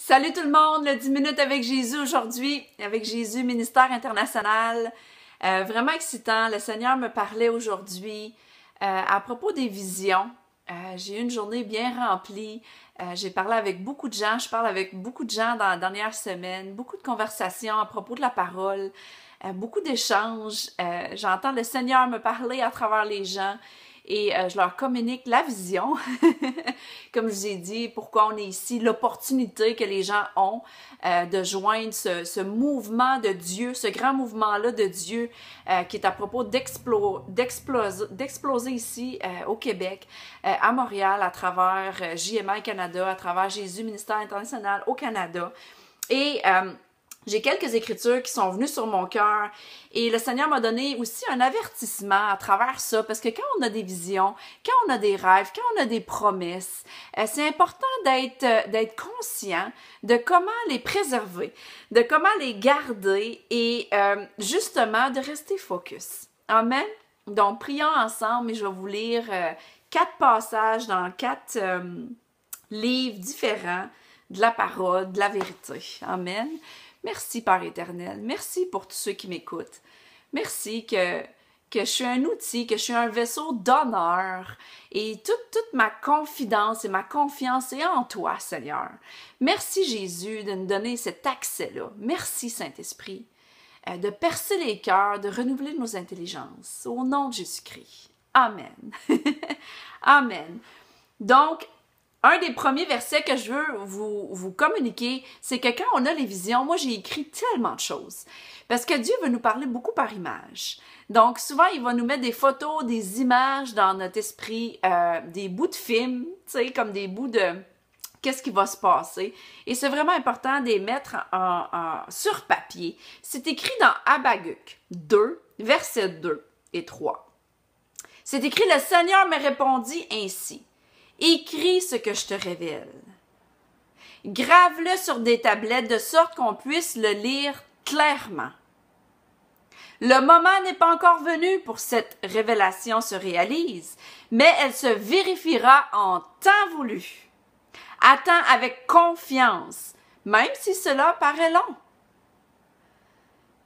Salut tout le monde, le 10 minutes avec Jésus aujourd'hui, avec Jésus, ministère international. Vraiment excitant, le Seigneur me parlait aujourd'hui à propos des visions. J'ai eu une journée bien remplie, j'ai parlé avec beaucoup de gens, je parle avec beaucoup de gens dans la dernière semaine, beaucoup de conversations à propos de la parole, beaucoup d'échanges. J'entends le Seigneur me parler à travers les gens. Et je leur communique la vision, comme je vous ai dit, pourquoi on est ici, l'opportunité que les gens ont de joindre ce mouvement de Dieu, ce grand mouvement-là de Dieu qui est à propos d'exploser ici au Québec, à Montréal, à travers JMI Canada, à travers Jésus, ministère international au Canada. Et j'ai quelques écritures qui sont venues sur mon cœur et le Seigneur m'a donné aussi un avertissement à travers ça parce que quand on a des visions, quand on a des rêves, quand on a des promesses, c'est important d'être conscient de comment les préserver, de comment les garder et justement de rester focus. Amen? Donc, prions ensemble et je vais vous lire 4 passages dans 4 livres différents de la parole, de la vérité. Amen? Merci, Père éternel. Merci pour tous ceux qui m'écoutent. Merci que je suis un outil, que je suis un vaisseau d'honneur et toute ma confidence et ma confiance est en toi, Seigneur. Merci, Jésus, de nous donner cet accès-là. Merci, Saint-Esprit, de percer les cœurs, de renouveler nos intelligences. Au nom de Jésus-Christ. Amen. Amen. Donc, un des premiers versets que je veux vous communiquer, c'est que quand on a les visions, moi j'ai écrit tellement de choses. Parce que Dieu veut nous parler beaucoup par image. Donc souvent, il va nous mettre des photos, des images dans notre esprit, des bouts de films, tu sais, comme des bouts de qu'est-ce qui va se passer. Et c'est vraiment important de les mettre sur papier. C'est écrit dans Habacuc 2, versets 2 et 3. C'est écrit, le Seigneur me répondit ainsi. Écris ce que je te révèle. Grave-le sur des tablettes de sorte qu'on puisse le lire clairement. Le moment n'est pas encore venu pour cette révélation se réalise, mais elle se vérifiera en temps voulu. Attends avec confiance, même si cela paraît long.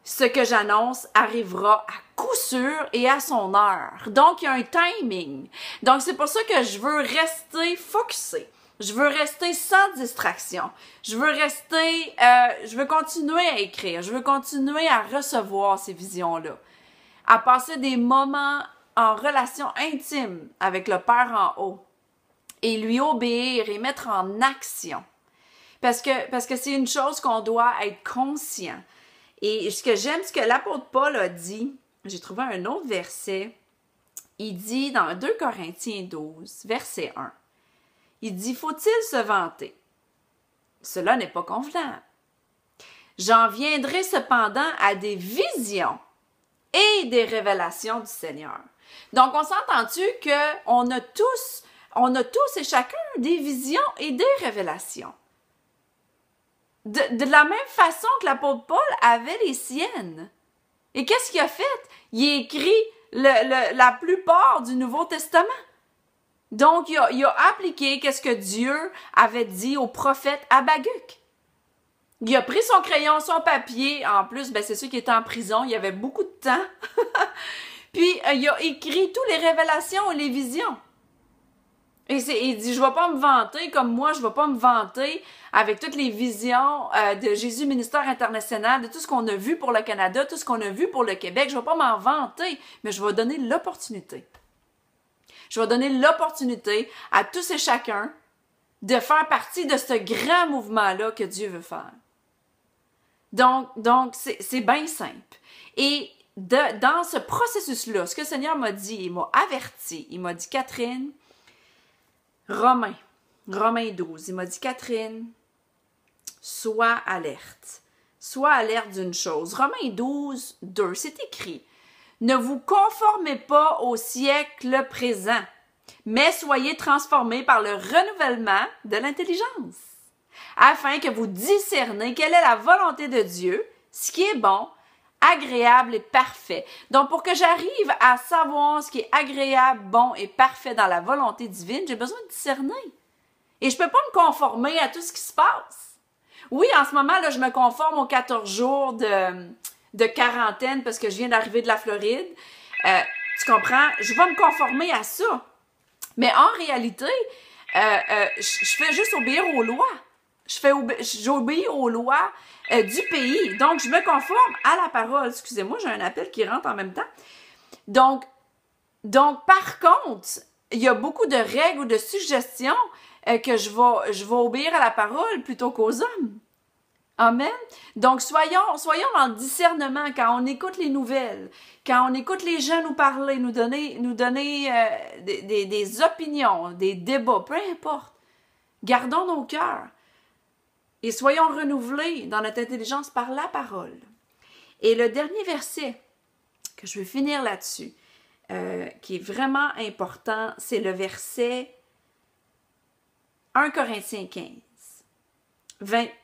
Ce que j'annonce arrivera à coup sûr et à son heure. Donc, il y a un timing. Donc, c'est pour ça que je veux rester focusé. Je veux rester sans distraction. Je veux continuer à écrire. Je veux continuer à recevoir ces visions-là. À passer des moments en relation intime avec le Père en haut. Et lui obéir et mettre en action. Parce que c'est une chose qu'on doit être conscient. Et ce que j'aime, ce que l'apôtre Paul a dit, j'ai trouvé un autre verset, il dit dans 2 Corinthiens 12, verset 1, il dit « Faut-il se vanter? Cela n'est pas convenable. J'en viendrai cependant à des visions et des révélations du Seigneur. » Donc, on s'entend-tu qu'on a tous et chacun des visions et des révélations? De la même façon que l'apôtre Paul avait les siennes. Et qu'est-ce qu'il a fait? Il a écrit la plupart du Nouveau Testament. Donc, il a appliqué qu'est-ce que Dieu avait dit au prophète Habacuc. Il a pris son crayon, son papier. En plus, c'est ceux qui étaient en prison, il y avait beaucoup de temps. Puis, il a écrit toutes les révélations et les visions. Et il dit, je ne vais pas me vanter comme moi, je ne vais pas me vanter avec toutes les visions de Jésus, ministère international, de tout ce qu'on a vu pour le Canada, tout ce qu'on a vu pour le Québec. Je ne vais pas m'en vanter, mais je vais donner l'opportunité. Je vais donner l'opportunité à tous et chacun de faire partie de ce grand mouvement-là que Dieu veut faire. Donc c'est bien simple. Et dans ce processus-là, ce que le Seigneur m'a dit, il m'a averti, il m'a dit, Catherine, Romains 12, il m'a dit, Catherine, sois alerte. Sois alerte d'une chose. Romains 12, 2, c'est écrit. Ne vous conformez pas au siècle présent, mais soyez transformés par le renouvellement de l'intelligence, afin que vous discerniez quelle est la volonté de Dieu, ce qui est bon, agréable et parfait. Donc, pour que j'arrive à savoir ce qui est agréable, bon et parfait dans la volonté divine, j'ai besoin de discerner. Et je ne peux pas me conformer à tout ce qui se passe. Oui, en ce moment, là, je me conforme aux 14 jours de quarantaine parce que je viens d'arriver de la Floride. Tu comprends? Je vais me conformer à ça. Mais en réalité, je fais juste obéir aux lois. J'obéis aux lois du pays. Donc, je me conforme à la parole. Excusez-moi, j'ai un appel qui rentre en même temps. Donc par contre, il y a beaucoup de règles ou de suggestions que je vais obéir à la parole plutôt qu'aux hommes. Amen. Donc, soyons dans le discernement quand on écoute les nouvelles, quand on écoute les gens nous parler, nous donner des opinions, des débats, peu importe. Gardons nos cœurs et soyons renouvelés dans notre intelligence par la parole. Et le dernier verset, que je vais finir là-dessus, qui est vraiment important, c'est le verset 1 Corinthiens 15,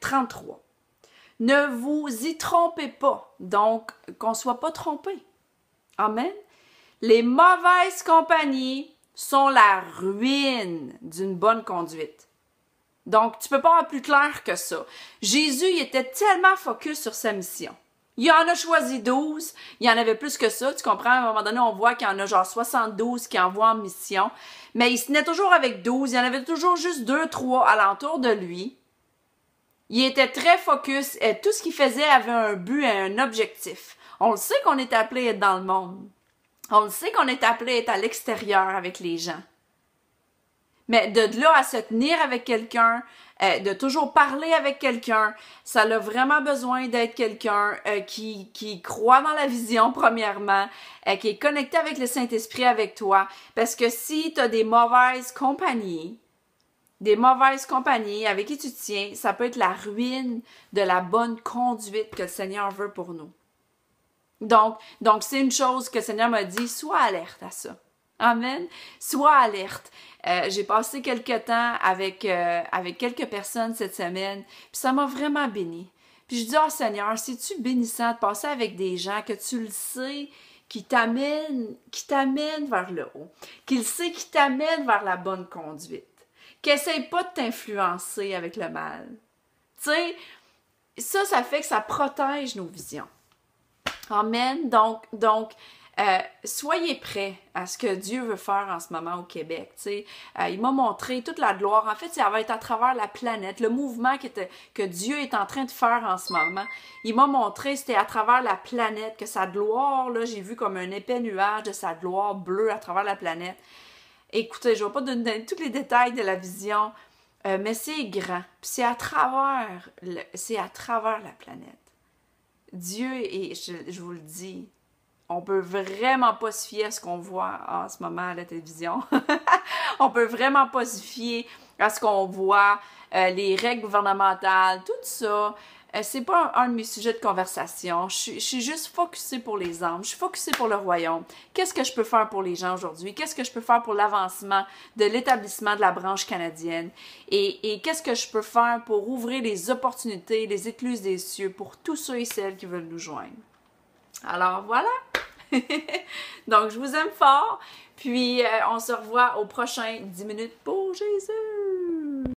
33. Ne vous y trompez pas, donc qu'on ne soit pas trompé. Amen. Les mauvaises compagnies sont la ruine d'une bonne conduite. Donc, tu peux pas avoir plus clair que ça. Jésus, il était tellement focus sur sa mission. Il en a choisi 12, il y en avait plus que ça, tu comprends? À un moment donné, on voit qu'il y en a genre 72 qui envoient en mission, mais il se tenait toujours avec 12, il y en avait toujours juste 2, 3 alentour de lui. Il était très focus et tout ce qu'il faisait avait un but et un objectif. On le sait qu'on est appelé à être dans le monde. On le sait qu'on est appelé à être à l'extérieur avec les gens. Mais de là à se tenir avec quelqu'un, de toujours parler avec quelqu'un, ça a vraiment besoin d'être quelqu'un qui croit dans la vision, premièrement, qui est connecté avec le Saint-Esprit avec toi. Parce que si tu as des mauvaises compagnies avec qui tu tiens, ça peut être la ruine de la bonne conduite que le Seigneur veut pour nous. Donc c'est une chose que le Seigneur m'a dit, sois alerte à ça. Amen. Sois alerte. J'ai passé quelques temps avec quelques personnes cette semaine, puis ça m'a vraiment béni. Puis je dis, oh Seigneur, c'est-tu bénissant de passer avec des gens que tu le sais, qui t'amènent vers le haut, qui t'amènent vers la bonne conduite, qui n'essayent pas de t'influencer avec le mal. Tu sais, ça fait que ça protège nos visions. Amen. Donc, soyez prêts à ce que Dieu veut faire en ce moment au Québec. Il m'a montré toute la gloire. En fait, ça va être à travers la planète. Le mouvement que Dieu est en train de faire en ce moment, il m'a montré, c'était à travers la planète, que sa gloire, là, j'ai vu comme un épais nuage de sa gloire bleue à travers la planète. Écoutez, je ne vais pas donner tous les détails de la vision, mais c'est grand. Puis c'est à travers la planète. Dieu, et je vous le dis, on peut vraiment pas se fier à ce qu'on voit en ce moment à la télévision. On peut vraiment pas se fier à ce qu'on voit, les règles gouvernementales, tout ça. C'est pas un de mes sujets de conversation. Je suis juste focusée pour les âmes. Je suis focusée pour le royaume. Qu'est-ce que je peux faire pour les gens aujourd'hui? Qu'est-ce que je peux faire pour l'avancement de l'établissement de la branche canadienne? Et qu'est-ce que je peux faire pour ouvrir les opportunités, les écluses des cieux pour tous ceux et celles qui veulent nous joindre? Alors voilà! Donc je vous aime fort. Puis on se revoit au prochain 10 minutes pour Jésus!